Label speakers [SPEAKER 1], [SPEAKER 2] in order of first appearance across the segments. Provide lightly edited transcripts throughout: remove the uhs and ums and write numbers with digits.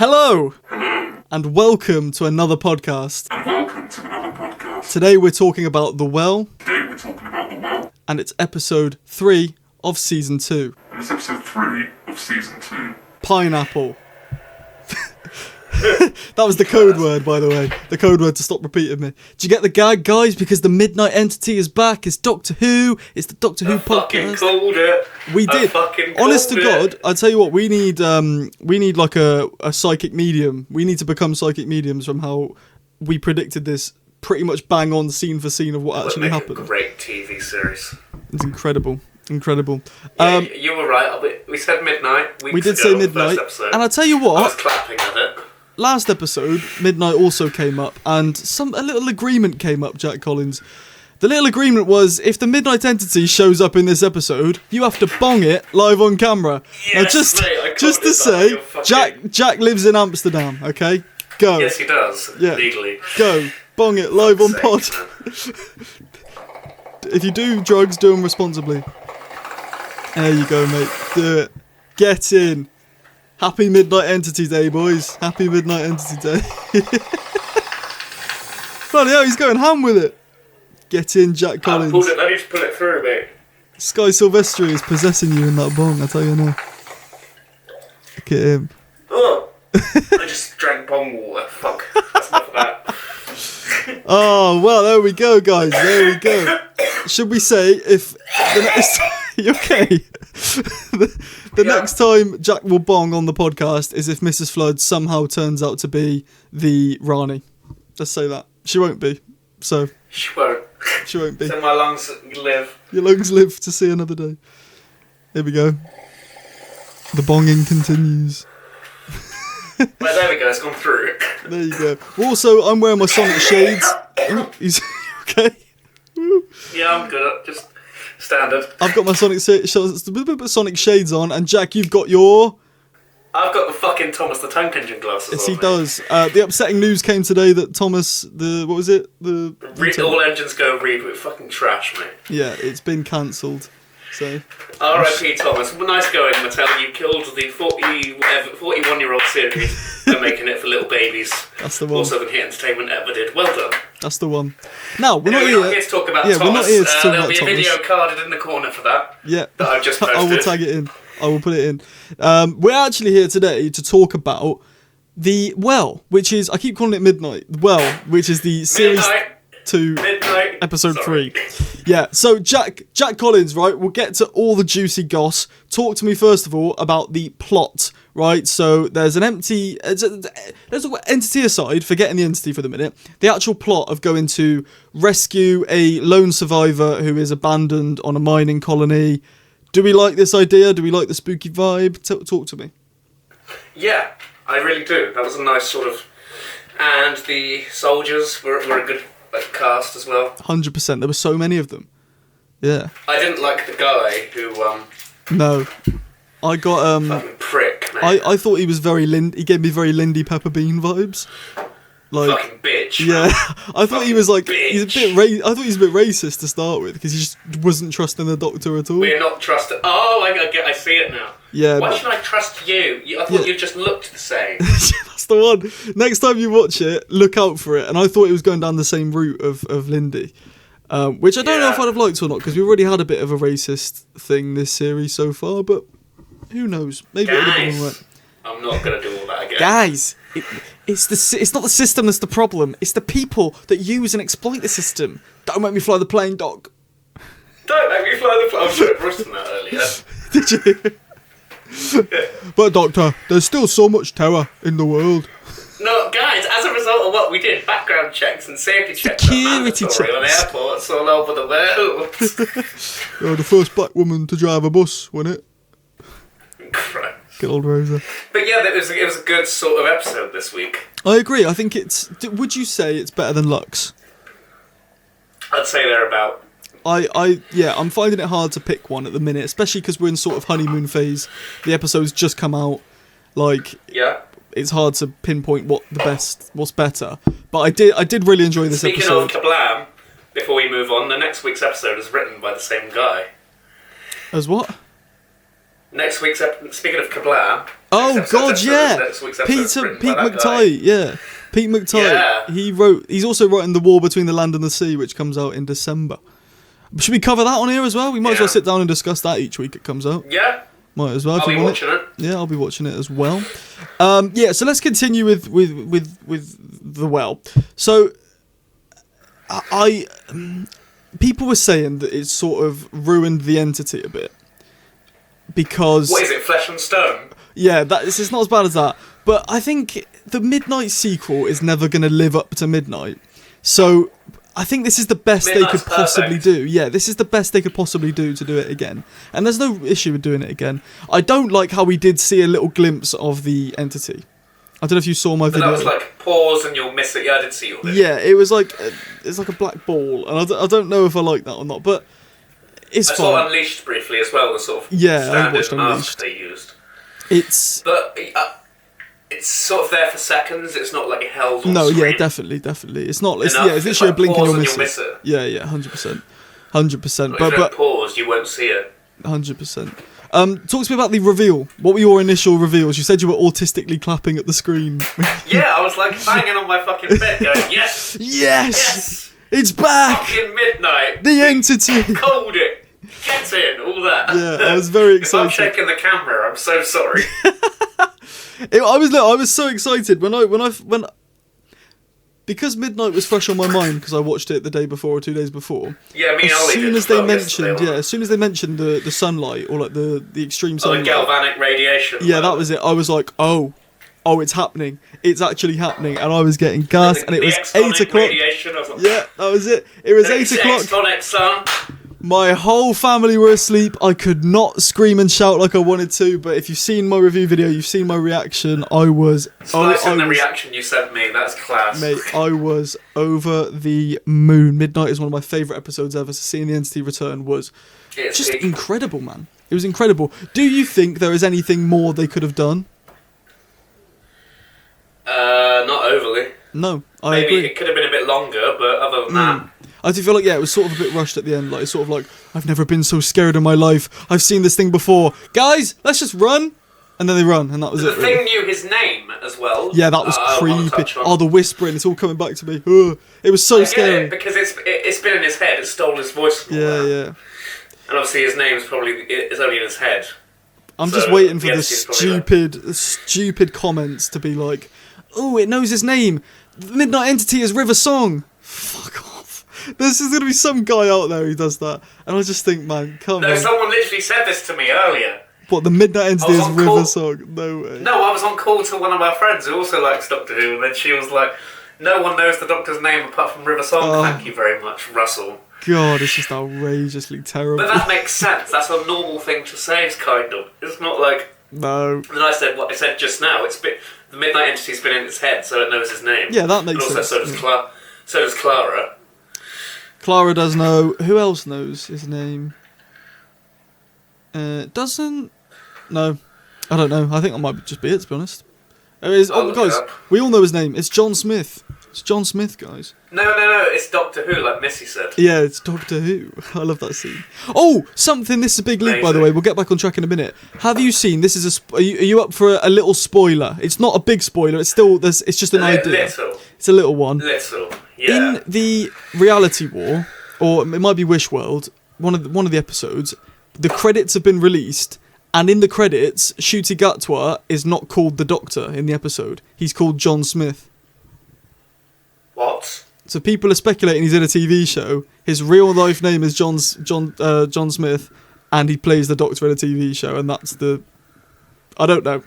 [SPEAKER 1] Hello, and welcome to another podcast. Today we're talking about The Well, and it's episode 3 of season 2. Pineapple. That was the code word, by the way. The code word to stop repeating me. Did you get the gag, guys? Because the Midnight Entity is back. It's Doctor Who. It's the Doctor Who podcast.
[SPEAKER 2] Called it.
[SPEAKER 1] We did. Honest to God, I tell you what, we need like a psychic medium. We need to become psychic mediums from how we predicted this pretty much bang on scene for scene of what actually happened.
[SPEAKER 2] A great TV series.
[SPEAKER 1] It's incredible.
[SPEAKER 2] Yeah, you were right. We said midnight.
[SPEAKER 1] We did say midnight. And I tell you what,
[SPEAKER 2] I was clapping at it.
[SPEAKER 1] Last episode, midnight also came up, and a little agreement came up, Jack Collins. The little agreement was, if the Midnight Entity shows up in this episode, you have to bong it live on camera.
[SPEAKER 2] Yes,
[SPEAKER 1] now, just to say, Jack lives in Amsterdam, okay? Go.
[SPEAKER 2] Yes, he does, legally.
[SPEAKER 1] Go. Bong it live on pod. If you do drugs, do them responsibly. There you go, mate. Do it. Get in. Happy Midnight Entity Day, boys. Happy Midnight Entity Day. Bloody hell, he's going ham with it. Get in, Jack Collins.
[SPEAKER 2] I need to pull it through, mate.
[SPEAKER 1] Sky Silvestri is possessing you in that bong, I tell you now. Look at him.
[SPEAKER 2] Oh, I just drank bong water. Fuck. That's enough of that.
[SPEAKER 1] Oh, well, there we go, guys. There we go. Should we say if the next... You okay? The next time Jack will bong on the podcast is if Mrs. Flood somehow turns out to be the Rani. Let's say that. She won't be. So.
[SPEAKER 2] She won't.
[SPEAKER 1] She won't be.
[SPEAKER 2] So my lungs live.
[SPEAKER 1] Your lungs live to see another day. Here we go. The bonging continues.
[SPEAKER 2] Well, there we go. It's gone through.
[SPEAKER 1] There you go. Also, I'm wearing my Sonic shades. Oh, he's okay.
[SPEAKER 2] Yeah, I'm good. Just standard.
[SPEAKER 1] I've got my Sonic shades on, and Jack, you've got your...
[SPEAKER 2] I've got the fucking Thomas the Tank Engine glasses on.
[SPEAKER 1] Yes, he does. The upsetting news came today that Thomas, what was it?
[SPEAKER 2] All engines go read with fucking trash, mate.
[SPEAKER 1] Yeah, it's been cancelled. So.
[SPEAKER 2] R.I.P. Thomas. Well, nice going, Mattel. You killed the 41-year-old series by making it for little babies.
[SPEAKER 1] That's the one.
[SPEAKER 2] Also, the hit entertainment ever did. Well done.
[SPEAKER 1] That's the one. Now, we're not
[SPEAKER 2] here to talk about Thomas.
[SPEAKER 1] We're not here to talk
[SPEAKER 2] there'll
[SPEAKER 1] about
[SPEAKER 2] be a
[SPEAKER 1] Thomas.
[SPEAKER 2] video carded in the corner for that.
[SPEAKER 1] Yeah.
[SPEAKER 2] That I've just posted.
[SPEAKER 1] I will tag it in. I will put it in. We're actually here today to talk about The Well, which is, I keep calling it Midnight. The Well, which is the series 2, episode 3. Yeah, so Jack Collins, right, we'll get to all the juicy goss. Talk to me first of all about the plot, right? So there's an entity, let's talk about entity aside, forgetting the entity for the minute. The actual plot of going to rescue a lone survivor who is abandoned on a mining colony. Do we like this idea? Do we like the spooky vibe? Talk to me.
[SPEAKER 2] Yeah, I really do. That was a nice sort of... And the soldiers were a good cast as well.
[SPEAKER 1] 100%. There were so many of them. Yeah.
[SPEAKER 2] I didn't like the guy who...
[SPEAKER 1] No. I got...
[SPEAKER 2] Fucking prick, man.
[SPEAKER 1] I thought he was very... He gave me very Lindy Pepperbean vibes. Like,
[SPEAKER 2] fucking bitch.
[SPEAKER 1] Yeah. I thought he was like...
[SPEAKER 2] Bitch.
[SPEAKER 1] He's a bit... I thought he was a bit racist to start with, because he just wasn't trusting the Doctor at all.
[SPEAKER 2] We're not trusted... Oh, I see it now.
[SPEAKER 1] Yeah.
[SPEAKER 2] Why should I trust you? I thought you just looked the same.
[SPEAKER 1] That's the one. Next time you watch it, look out for it. And I thought it was going down the same route of Lindy. Which I don't know if I'd have liked or not, because we've already had a bit of a racist thing this series so far, but who knows? Maybe it would have been alright.
[SPEAKER 2] I'm not going to do all that again.
[SPEAKER 1] Guys, it's not the system that's the problem. It's the people that use and exploit the system. Don't make me fly the plane, Doc.
[SPEAKER 2] Don't make me fly the plane. I was should have written that earlier.
[SPEAKER 1] Did you? But Doctor, there's still so much terror in the world.
[SPEAKER 2] No, guys, as a result of what we did, background checks and safety checks
[SPEAKER 1] Security checks
[SPEAKER 2] on airports all over the world.
[SPEAKER 1] You're the first black woman to drive a bus, wasn't it?
[SPEAKER 2] Christ.
[SPEAKER 1] Good old Rosa.
[SPEAKER 2] But yeah, it was a good sort of episode this week.
[SPEAKER 1] I agree. I think would you say it's better than Lux?
[SPEAKER 2] I'd say they're about...
[SPEAKER 1] I'm finding it hard to pick one at the minute, especially because we're in sort of honeymoon phase. The episode's just come out. It's hard to pinpoint what's better. But I did really enjoy this episode.
[SPEAKER 2] Speaking of Kablam, before we move on, the next week's episode is written by the same guy.
[SPEAKER 1] As what?
[SPEAKER 2] Next week's speaking of Kablam.
[SPEAKER 1] Oh God, yeah. Pete McTighe, yeah. Pete McTighe. Yeah. He's also writing The War Between the Land and the Sea, which comes out in December. Should we cover that on here as well? We might as well sit down and discuss that each week it comes out.
[SPEAKER 2] Yeah.
[SPEAKER 1] Might as well.
[SPEAKER 2] I'll be watching it.
[SPEAKER 1] Yeah, I'll be watching it as well. Yeah, so let's continue with The Well. So people were saying that it's sort of ruined the entity a bit. Because...
[SPEAKER 2] What is it, Flesh and Stone?
[SPEAKER 1] Yeah, it's not as bad as that. But I think the Midnight sequel is never going to live up to Midnight. So I think this is the best they could possibly do. Yeah, this is the best they could possibly do to do it again. And there's no issue with doing it again. I don't like how we did see a little glimpse of the entity. I don't know if you saw my video.
[SPEAKER 2] That was like, pause and you'll miss it. Yeah, I did see all this.
[SPEAKER 1] Yeah, it was like it's like a black ball. And I don't know if I like that or not, but... I
[SPEAKER 2] saw Unleashed briefly as well, the sort of standard mask they used. But it's sort of there for seconds, it's not like it held on screen.
[SPEAKER 1] Yeah, definitely. It's not, it's literally a blink and you'll miss it. Yeah, 100%. 100%.
[SPEAKER 2] But if you don't pause, you won't see it.
[SPEAKER 1] 100%. Talk to me about the reveal. What were your initial reveals? You said you were autistically clapping at the screen.
[SPEAKER 2] Yeah, I was like banging on my fucking bed going, yes!
[SPEAKER 1] Yes! It's back!
[SPEAKER 2] Fucking Midnight!
[SPEAKER 1] The entity!
[SPEAKER 2] Called it! Get in, all that.
[SPEAKER 1] Yeah, I was very excited.
[SPEAKER 2] If I'm checking the camera, I'm so sorry.
[SPEAKER 1] I was so excited when because Midnight was fresh on my mind because I watched it the day before or 2 days before.
[SPEAKER 2] Yeah, me and Ollie did.
[SPEAKER 1] As soon as they mentioned the sunlight or like the extreme sunlight,
[SPEAKER 2] the galvanic radiation.
[SPEAKER 1] Yeah, that was it. I was like, oh, it's happening. It's actually happening, and I was getting gassed, and it was 8 o'clock. Yeah, that was it. It was 8 o'clock. My whole family were asleep. I could not scream and shout like I wanted to, but if you've seen my review video, you've seen my reaction. I was...
[SPEAKER 2] the reaction you sent me, that's class.
[SPEAKER 1] Mate, I was over the moon. Midnight is one of my favourite episodes ever, so seeing the entity return was just incredible, man. It was incredible. Do you think there is anything more they could have done?
[SPEAKER 2] Not overly.
[SPEAKER 1] No, I agree.
[SPEAKER 2] Maybe it could have been a bit longer, but other than that...
[SPEAKER 1] I do feel like, it was sort of a bit rushed at the end. Like, it's sort of like, I've never been so scared in my life. I've seen this thing before. Guys, let's just run. And then they run, and that was it.
[SPEAKER 2] The thing knew his name as well.
[SPEAKER 1] Yeah, that was creepy. Oh, the whispering, it's all coming back to me. Ugh. It was so scary.
[SPEAKER 2] Because it's been in his head. It stole his voice from
[SPEAKER 1] yeah.
[SPEAKER 2] And obviously his name's is only in his head.
[SPEAKER 1] I'm just waiting for the stupid comments to be like, oh, it knows his name. The Midnight Entity is River Song. Fuck off. There's going to be some guy out there who does that. And I just think, man, come on.
[SPEAKER 2] No, someone literally said this to me earlier.
[SPEAKER 1] What, the Midnight Entity is River Song? No way.
[SPEAKER 2] No, I was on call to one of our friends who also likes Doctor Who, and then she was like, no one knows the Doctor's name apart from River Song. Thank you very much, Russell.
[SPEAKER 1] God, it's just outrageously terrible.
[SPEAKER 2] But that makes sense. That's a normal thing to say, kind of. It's not like...
[SPEAKER 1] No.
[SPEAKER 2] And I said what I said just now. The Midnight Entity's been in its head, so it knows his name.
[SPEAKER 1] Yeah, that makes sense.
[SPEAKER 2] So does Clara.
[SPEAKER 1] Clara does know. Who else knows his name? Doesn't... No. I don't know. I think that might just be it, to be honest. Guys, we all know his name. It's John Smith. It's John Smith, guys.
[SPEAKER 2] No. It's Doctor Who, like Missy said.
[SPEAKER 1] Yeah, it's Doctor Who. I love that scene. Oh, something. This is a big leak, by the way. We'll get back on track in a minute. Have you seen? This is are you up for a little spoiler? It's not a big spoiler. It's still it's just an idea.
[SPEAKER 2] Little.
[SPEAKER 1] It's a little one.
[SPEAKER 2] Little. Yeah.
[SPEAKER 1] In the Reality War, or it might be Wish World, one of the episodes, the credits have been released. And in the credits, Ncuti Gatwa is not called the Doctor in the episode. He's called John Smith.
[SPEAKER 2] What?
[SPEAKER 1] So people are speculating he's in a TV show. His real life name is John Smith, and he plays the Doctor in a TV show. And that's I don't know.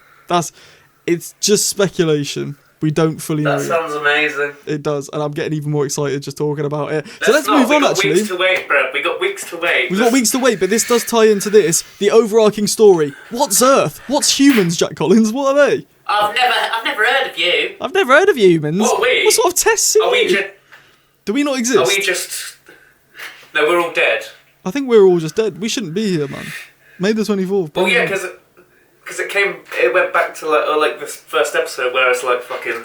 [SPEAKER 1] It's just speculation. We don't fully know.
[SPEAKER 2] That sounds amazing.
[SPEAKER 1] It does, and I'm getting even more excited just talking about it. So let's move on, actually.
[SPEAKER 2] We've got weeks to wait, bro. We've got weeks to wait.
[SPEAKER 1] We've got weeks to wait, but this does tie into this. The overarching story. What's Earth? What's humans, Jack Collins? What are they?
[SPEAKER 2] I've never heard of you.
[SPEAKER 1] I've never heard of humans.
[SPEAKER 2] What are we?
[SPEAKER 1] What sort of tests are we? Do we not exist?
[SPEAKER 2] Are we just... No, we're all dead.
[SPEAKER 1] I think we're all just dead. We shouldn't be here, man. May the 24th.
[SPEAKER 2] Well, yeah, because it went back to like this first episode where it's like fucking...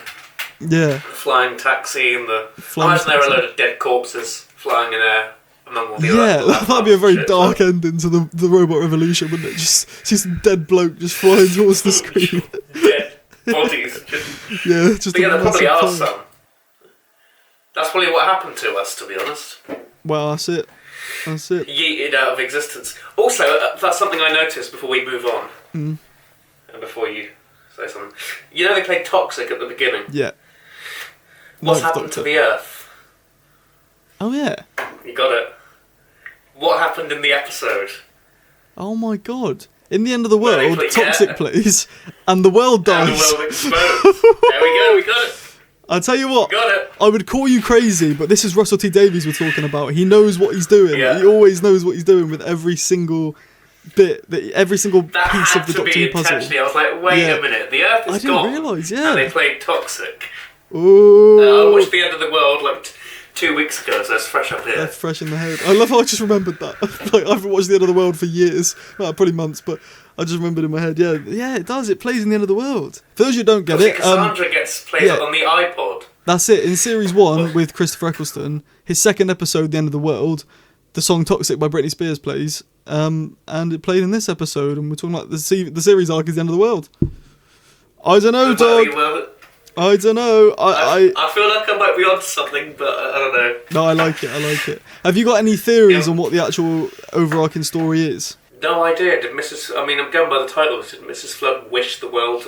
[SPEAKER 1] Yeah.
[SPEAKER 2] The flying taxi and the... Imagine there were a load of dead corpses flying in air among all the other.
[SPEAKER 1] Yeah, that'd be a very dark ending to the robot revolution, wouldn't it? Just see some dead bloke just flying towards the screen.
[SPEAKER 2] Dead bodies.
[SPEAKER 1] Yeah, just.
[SPEAKER 2] But yeah, there probably are some. That's probably what happened to us, to be honest.
[SPEAKER 1] Well, that's it.
[SPEAKER 2] Yeeted out of existence. Also, that's something I noticed before we move on.
[SPEAKER 1] Mm.
[SPEAKER 2] And before you say something. You know they played Toxic at the beginning?
[SPEAKER 1] Yeah.
[SPEAKER 2] What's happened to the Earth?
[SPEAKER 1] Oh, yeah.
[SPEAKER 2] You got it. What happened in the episode?
[SPEAKER 1] Oh, my God. In the end of the world, Toxic plays, and the world dies.
[SPEAKER 2] And the world explodes. There we go, we got it.
[SPEAKER 1] I'll tell you what,
[SPEAKER 2] Got it.
[SPEAKER 1] I would call you crazy, but this is Russell T Davies we're talking about. He knows what he's doing.
[SPEAKER 2] Yeah.
[SPEAKER 1] He always knows what he's doing with every single bit, every single piece of the Doctor Who puzzle.
[SPEAKER 2] I was like, wait a minute, the Earth is gone.
[SPEAKER 1] I didn't realise, yeah.
[SPEAKER 2] And they played Toxic.
[SPEAKER 1] Ooh.
[SPEAKER 2] I watched The End of the World like 2 weeks ago, so it's fresh up here.
[SPEAKER 1] That's fresh in the head. I love how I just remembered that. Like, I haven't watched The End of the World for years, well, probably months, but I just remembered in my head. Yeah, it does. It plays in The End of the World. For those who don't get it,
[SPEAKER 2] Cassandra gets played on the iPod.
[SPEAKER 1] That's it. In Series 1 with Christopher Eccleston, his second episode, The End of the World, the song Toxic by Britney Spears plays, and it played in this episode, and we're talking about the series arc is The End of the World. I don't know, dog. I don't know.
[SPEAKER 2] I feel like I might be onto something, but I don't know.
[SPEAKER 1] No, I like it. Have you got any theories on what the actual overarching story is?
[SPEAKER 2] No idea. I'm going by the title. Did Mrs. Flood wish the world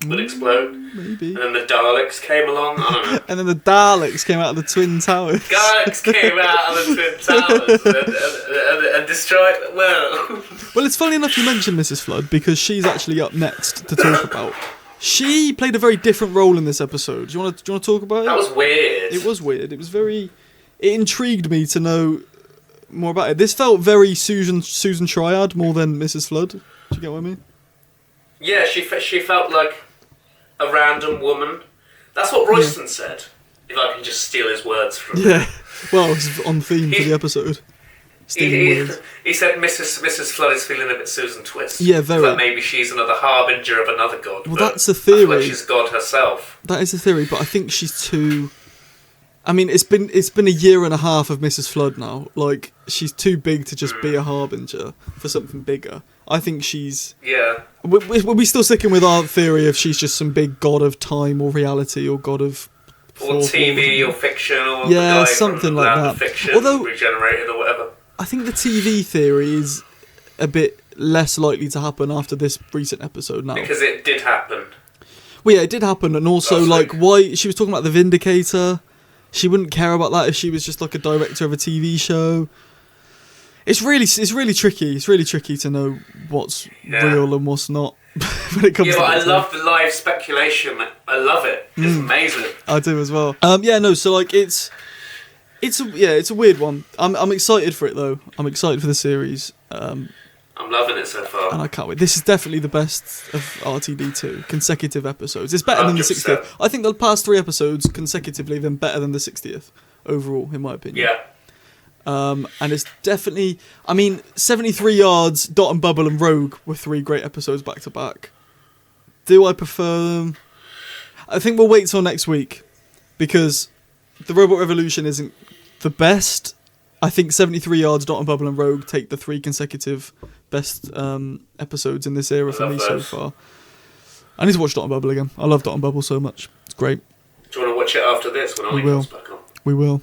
[SPEAKER 2] would explode?
[SPEAKER 1] Maybe.
[SPEAKER 2] And then the Daleks came along. I don't know.
[SPEAKER 1] And then the Daleks came out of the Twin Towers.
[SPEAKER 2] Daleks came out of the Twin Towers and destroyed the world.
[SPEAKER 1] Well, it's funny enough you mentioned Mrs. Flood, because she's actually up next to talk about. She played a very different role in this episode. Do you want to talk about it?
[SPEAKER 2] That was weird.
[SPEAKER 1] It was weird. It was very. It intrigued me to know more about it. This felt very Susan Triad more than Mrs. Flood. Do you get what I mean?
[SPEAKER 2] Yeah, she felt like a random woman. That's what Royston said. If I can just steal his words from him.
[SPEAKER 1] Yeah. Well, it's on theme for the episode.
[SPEAKER 2] He said Mrs. Flood is feeling a bit Susan Twist.
[SPEAKER 1] Yeah, very.
[SPEAKER 2] But maybe she's another harbinger of another god.
[SPEAKER 1] Well, that's a theory.
[SPEAKER 2] I feel like she's God herself.
[SPEAKER 1] That is a theory, but I think she's too. I mean, it's been a year and a half of Mrs. Flood now. Like, she's too big to just be a harbinger for something bigger. I think she's.
[SPEAKER 2] Yeah.
[SPEAKER 1] We're still sticking with our theory of she's just some big god of time or reality or god of.
[SPEAKER 2] Or TV or fiction or
[SPEAKER 1] something like that.
[SPEAKER 2] Fiction,
[SPEAKER 1] although
[SPEAKER 2] regenerated or whatever.
[SPEAKER 1] I think the TV theory is a bit less likely to happen after this recent episode now.
[SPEAKER 2] Because it did happen.
[SPEAKER 1] Well, yeah, it did happen, and also why she was talking about the Vindicator. She wouldn't care about that if she was just like a director of a TV show. It's really tricky. It's really tricky to know what's real and what's not when it comes. Yeah,
[SPEAKER 2] but I love the live speculation. I love it. It's amazing.
[SPEAKER 1] I do as well. So like it's a weird one. I'm excited for it though. I'm excited for the series.
[SPEAKER 2] I'm loving it so far.
[SPEAKER 1] And I can't wait. This is definitely the best of RTD2 consecutive episodes. It's better 100%. Than the 60th. I think the past 3 episodes consecutively have been better than the 60th overall, in my opinion.
[SPEAKER 2] Yeah.
[SPEAKER 1] And it's definitely. 73 Yards, Dot and Bubble, and Rogue were 3 great episodes back to back. Do I prefer them? I think we'll wait till next week because the Robot Revolution isn't the best. I think 73 Yards, Dot and Bubble, and Rogue take the 3 consecutive best episodes in this era for me so far. I need to watch Dot and Bubble again. I love Dot and Bubble so much. It's great.
[SPEAKER 2] Do you want to watch it after this when Ollie comes back on?
[SPEAKER 1] We will.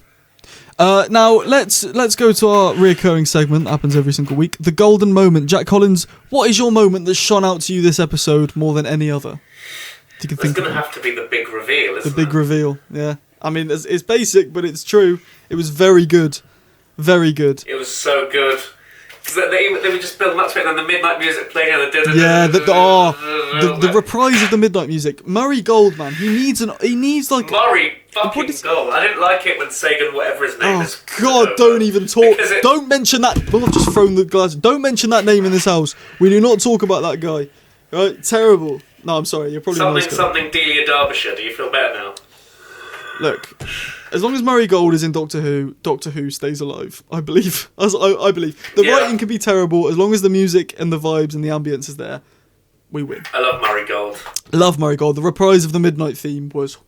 [SPEAKER 1] Now let's go to our reoccurring segment that happens every single week. The golden moment. Jack Collins, what is your moment that shone out to you this episode more than any other?
[SPEAKER 2] It's going to have to be the big reveal, isn't it?
[SPEAKER 1] The big reveal, yeah. I mean, it's basic, but it's true. It was very good. Very good.
[SPEAKER 2] It was so good. They were just building up to it, and then the midnight music playing, and
[SPEAKER 1] the reprise of the midnight music. Murray Gold, man, he needs
[SPEAKER 2] Murray fucking Gold. I didn't like it when Sagan, whatever his name is.
[SPEAKER 1] Oh God, don't even talk. Don't mention that. Well, I've just thrown the glass. Don't mention that name in this house. We do not talk about that guy. Right? Terrible. No, I'm sorry. You're probably
[SPEAKER 2] something Delia Derbyshire. Do you feel better now?
[SPEAKER 1] Look, as long as Murray Gold is in Doctor Who stays alive. I believe. I believe. The writing can be terrible as long as the music and the vibes and the ambience is there. We win.
[SPEAKER 2] I love Murray Gold.
[SPEAKER 1] Love Murray Gold. The reprise of the Midnight theme was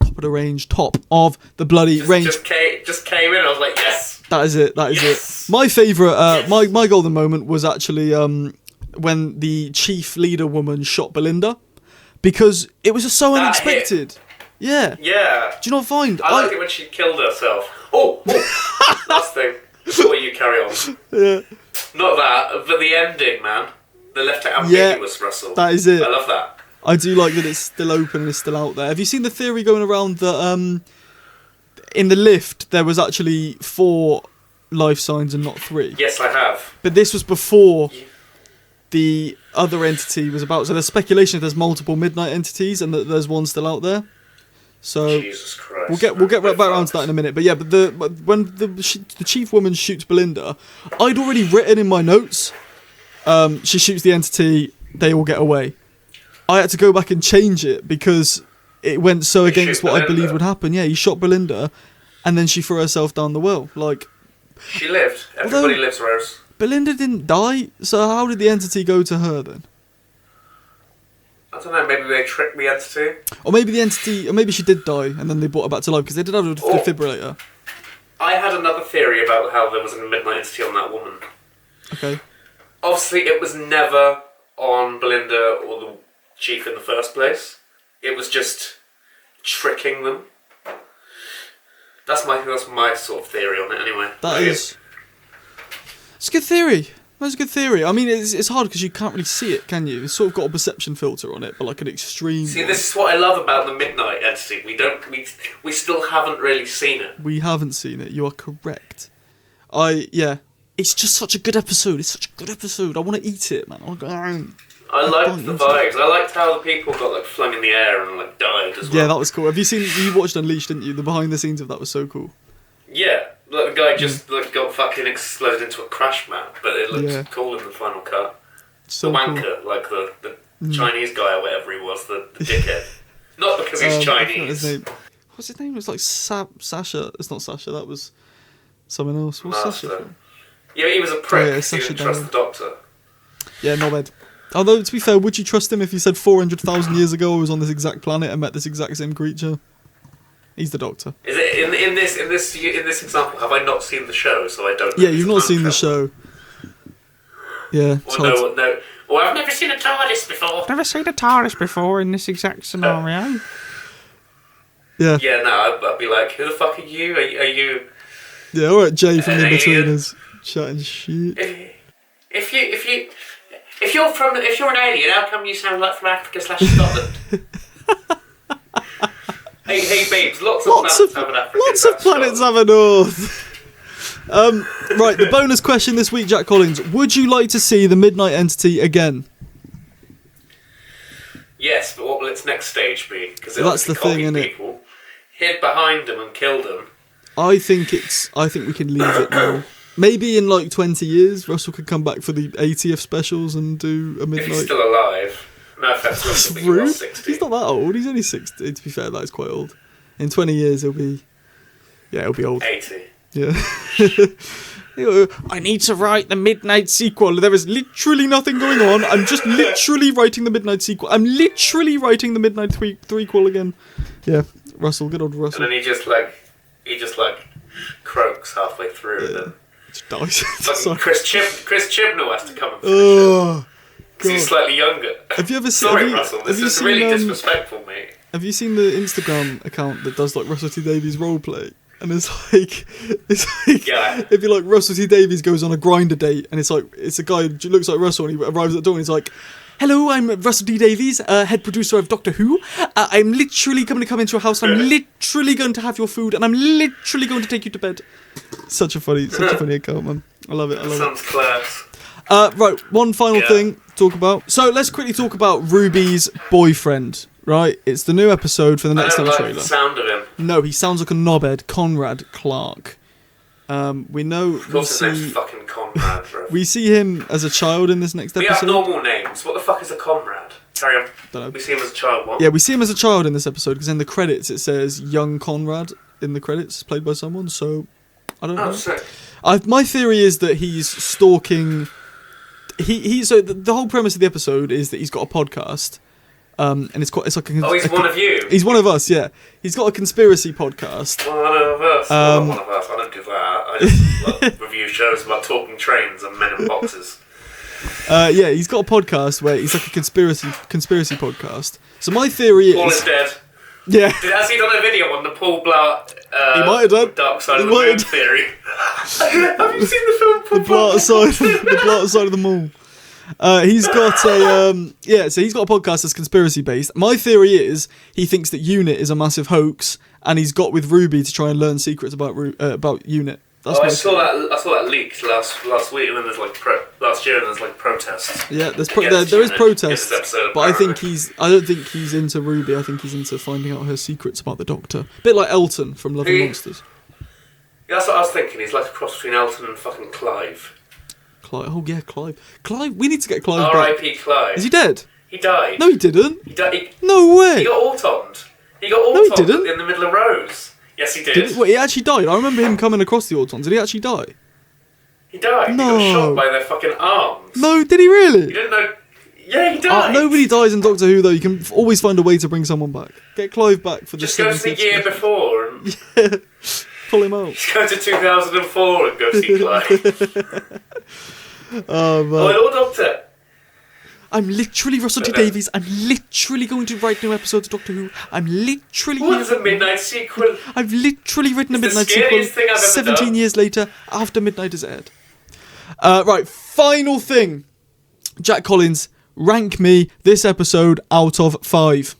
[SPEAKER 1] top of the range, top of the bloody range.
[SPEAKER 2] Just came in. I was like, yes.
[SPEAKER 1] That is it. My favourite, my golden moment was actually when the chief leader woman shot Belinda, because it was just so unexpected. Hit. Yeah.
[SPEAKER 2] Yeah.
[SPEAKER 1] Do you not find?
[SPEAKER 2] I like it when she killed herself. Oh. Last thing. Before you carry on.
[SPEAKER 1] Yeah.
[SPEAKER 2] Not that, but the ending, man. They left it ambiguous, Russell.
[SPEAKER 1] That is it.
[SPEAKER 2] I love that.
[SPEAKER 1] I do like that it's still open and it's still out there. Have you seen the theory going around that in the lift there was actually 4 life signs and not 3?
[SPEAKER 2] Yes, I have.
[SPEAKER 1] But this was before the other entity was about. So there's speculation that there's multiple midnight entities and that there's one still out there. So
[SPEAKER 2] Jesus Christ,
[SPEAKER 1] we'll get right back around to that in a minute. But yeah, but when the chief woman shoots Belinda, I'd already written in my notes. She shoots the entity, they all get away. I had to go back and change it because it went so against what I believed would happen. Yeah, he shot Belinda, and then she threw herself down the well. Like,
[SPEAKER 2] she lived. Everybody lives, Rose.
[SPEAKER 1] Belinda didn't die, so how did the entity go to her then?
[SPEAKER 2] I don't know, maybe they tricked the entity?
[SPEAKER 1] Or maybe she did die, and then they brought her back to life, because they did have a defibrillator.
[SPEAKER 2] I had another theory about how there was a midnight entity on that woman.
[SPEAKER 1] Okay.
[SPEAKER 2] Obviously, it was never on Belinda or the chief in the first place. It was just tricking them. That's my sort of theory on it, anyway.
[SPEAKER 1] It's a good theory. That's a good theory. I mean, it's hard because you can't really see it, can you? It's sort of got a perception filter on it, but like an extreme.
[SPEAKER 2] See, this is what I love about the midnight entity. We still haven't really seen it.
[SPEAKER 1] We haven't seen it. You are correct. It's just such a good episode. It's such a good episode. I want to eat it, man. I
[SPEAKER 2] liked the vibes. I liked how the people got like flung in the air and like died as well.
[SPEAKER 1] Yeah, that was cool. You watched Unleashed, didn't you? The behind the scenes of that was so cool.
[SPEAKER 2] Yeah, like the guy just got fucking exploded into a crash mat, but it looked cool in the final cut. So the wanker, cool. Like the Chinese guy or whatever he was, the dickhead. Not because he's Chinese.
[SPEAKER 1] What's his name? It was like Sasha. It's not Sasha. That was someone else. What's Sasha from?
[SPEAKER 2] Yeah, he was a prick. He didn't trust the Doctor.
[SPEAKER 1] Yeah, not bad. Although, to be fair, would you trust him if he said 400,000 years ago I was on this exact planet and met this exact same creature? He's the Doctor.
[SPEAKER 2] Is it in this example? Have I not seen the show, so I don't know?
[SPEAKER 1] Yeah, you've not seen the show. Yeah.
[SPEAKER 2] No. Well, I've never seen a TARDIS before.
[SPEAKER 1] Never seen a TARDIS before in this exact scenario. Yeah.
[SPEAKER 2] Yeah, no, I'd be like, who the fuck are you? Are you?
[SPEAKER 1] Yeah, alright, Jay from The Betweeners, chatting shit.
[SPEAKER 2] If you're an alien, how come you sound like from Africa/Scotland? hey babes, lots of planets have an Africa.
[SPEAKER 1] Lots of planets have a north. Right, the bonus question this week, Jack Collins. Would you like to see the Midnight Entity again?
[SPEAKER 2] Yes, but what will its next stage be? Because
[SPEAKER 1] that's the thing, isn't it?
[SPEAKER 2] People hid behind them and killed them.
[SPEAKER 1] I think we can leave it now. Maybe in like 20 years, Russell could come back for the 80th specials and do a midnight.
[SPEAKER 2] If he's still alive. No offense, Russell, but he was 60.
[SPEAKER 1] He's not that old. He's only 60. To be fair, that is quite old. In 20 years, he'll be old.
[SPEAKER 2] 80.
[SPEAKER 1] Yeah. I need to write the Midnight sequel. There is literally nothing going on. I'm just literally writing the Midnight sequel. I'm literally writing the Midnight threequel again. Yeah, Russell, good old Russell.
[SPEAKER 2] And then he just croaks halfway through. Yeah. And then
[SPEAKER 1] dies.
[SPEAKER 2] Chris Chibnall has to come and finish it. Because he's slightly younger.
[SPEAKER 1] Have you ever seen?
[SPEAKER 2] Sorry, Russell. This is really disrespectful, mate.
[SPEAKER 1] Have you seen the Instagram account that does like Russell T Davies roleplay? And it's like
[SPEAKER 2] yeah.
[SPEAKER 1] It'd be like Russell T Davies goes on a grinder date, and it's a guy who looks like Russell, and he arrives at the door, and he's like, "Hello, I'm Russell T Davies, head producer of Doctor Who. I'm literally going to come into your house. And I'm literally going to have your food, and I'm literally going to take you to bed." Such a funny account, man. I love it.
[SPEAKER 2] Sounds class.
[SPEAKER 1] Right, one final thing to talk about. So let's quickly talk about Ruby's boyfriend. Right, it's the new episode for the next trailer.
[SPEAKER 2] The sound of him.
[SPEAKER 1] No, he sounds like a knobhead, Conrad Clark. We know.
[SPEAKER 2] Of course, his name's fucking Conrad, bro.
[SPEAKER 1] We see him as a child in this next episode.
[SPEAKER 2] We have normal names. What the fuck is a Conrad? Carry on.
[SPEAKER 1] Don't know.
[SPEAKER 2] We see him as a child. What?
[SPEAKER 1] Yeah, we see him as a child in this episode because in the credits it says young Conrad in the credits, played by someone. So I don't know.
[SPEAKER 2] Sick.
[SPEAKER 1] My theory is that he's stalking. So the whole premise of the episode is that he's got a podcast. And it's like
[SPEAKER 2] he's one of you.
[SPEAKER 1] He's one of us, yeah. He's got a conspiracy podcast.
[SPEAKER 2] One of us. One of us. I don't do that. I just like, review shows about talking trains and men in boxes.
[SPEAKER 1] Yeah, he's got a podcast where he's like a conspiracy podcast. So my theory
[SPEAKER 2] Paul
[SPEAKER 1] is...
[SPEAKER 2] is dead.
[SPEAKER 1] Yeah.
[SPEAKER 2] Has he done a video on the Paul Blart
[SPEAKER 1] he might have done.
[SPEAKER 2] Dark Side of the Moon theory? Have you seen the film Paul
[SPEAKER 1] The Blart Side of the Mall. He's got a so he's got a podcast that's conspiracy based. My theory is he thinks that UNIT is a massive hoax, and he's got with Ruby to try and learn secrets about UNIT. That's
[SPEAKER 2] I saw that leaked last week, and then there's like last year, and there's like protests.
[SPEAKER 1] Yeah, there is protests, but I don't think he's into Ruby. I think he's into finding out her secrets about the Doctor. A bit like Elton from Love and Monsters.
[SPEAKER 2] Yeah, that's what I was thinking. He's like a cross between Elton and fucking Clive.
[SPEAKER 1] Oh yeah, Clive. We need to get Clive back.
[SPEAKER 2] R.I.P. Clive.
[SPEAKER 1] Is he dead?
[SPEAKER 2] He died.
[SPEAKER 1] No, he didn't.
[SPEAKER 2] He died.
[SPEAKER 1] No way.
[SPEAKER 2] He got autoned.
[SPEAKER 1] No, he didn't.
[SPEAKER 2] In the middle of Rose. Yes, he did.
[SPEAKER 1] Wait, he actually died. I remember him coming across the Autons. Did he actually die?
[SPEAKER 2] He died.
[SPEAKER 1] No.
[SPEAKER 2] He got shot by their fucking arms.
[SPEAKER 1] No, did he really?
[SPEAKER 2] You didn't know? Yeah, he died.
[SPEAKER 1] Nobody dies in Doctor Who, though. You can always find a way to bring someone back. Get Clive back for the 70th.
[SPEAKER 2] Just go to the year before and...
[SPEAKER 1] Yeah. Pull him out.
[SPEAKER 2] Just go to 2004 and go see Clive.
[SPEAKER 1] Oh, man.
[SPEAKER 2] Oh, Lord Doctor.
[SPEAKER 1] I'm literally Russell T Davies. I'm literally going to write new episodes of Doctor Who. I'm literally...
[SPEAKER 2] What's a midnight sequel?
[SPEAKER 1] I've literally written a midnight sequel 17 years later after Midnight has aired. Right, final thing. Jack Collins, rank me this episode out of 5.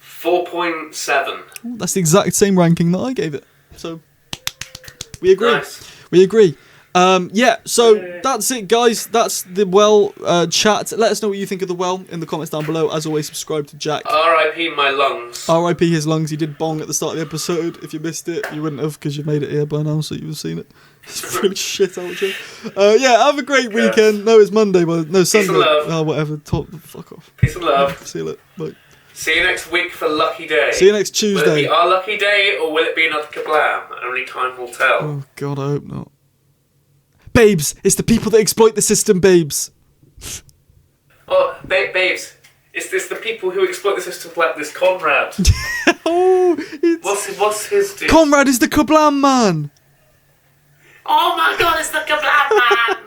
[SPEAKER 2] 4.7.
[SPEAKER 1] That's the exact same ranking that I gave it. So, we agree.
[SPEAKER 2] Nice.
[SPEAKER 1] We agree. So that's it, guys. That's the Well chat. Let us know what you think of the Well in the comments down below. As always, subscribe to Jack.
[SPEAKER 2] R.I.P. my lungs.
[SPEAKER 1] R.I.P. his lungs. He did bong at the start of the episode. If you missed it, you wouldn't have, because you made it here by now, so you've seen it. It's really shit outro. Have a great weekend. No, it's Monday, but no, Sunday.
[SPEAKER 2] Peace and love.
[SPEAKER 1] Oh, whatever. Fuck off.
[SPEAKER 2] Peace and love.
[SPEAKER 1] See you later. Bye.
[SPEAKER 2] See you next week for Lucky Day.
[SPEAKER 1] See you next Tuesday.
[SPEAKER 2] Will it be our lucky day, or will it be another kablam? Only time will tell.
[SPEAKER 1] Oh, God, I hope not. Babes, it's the people that exploit the system, babes.
[SPEAKER 2] Oh, babes, it's the people who exploit the system like this Conrad. What's his deal?
[SPEAKER 1] Conrad is the Kablam man.
[SPEAKER 2] Oh my God, it's the kablam man.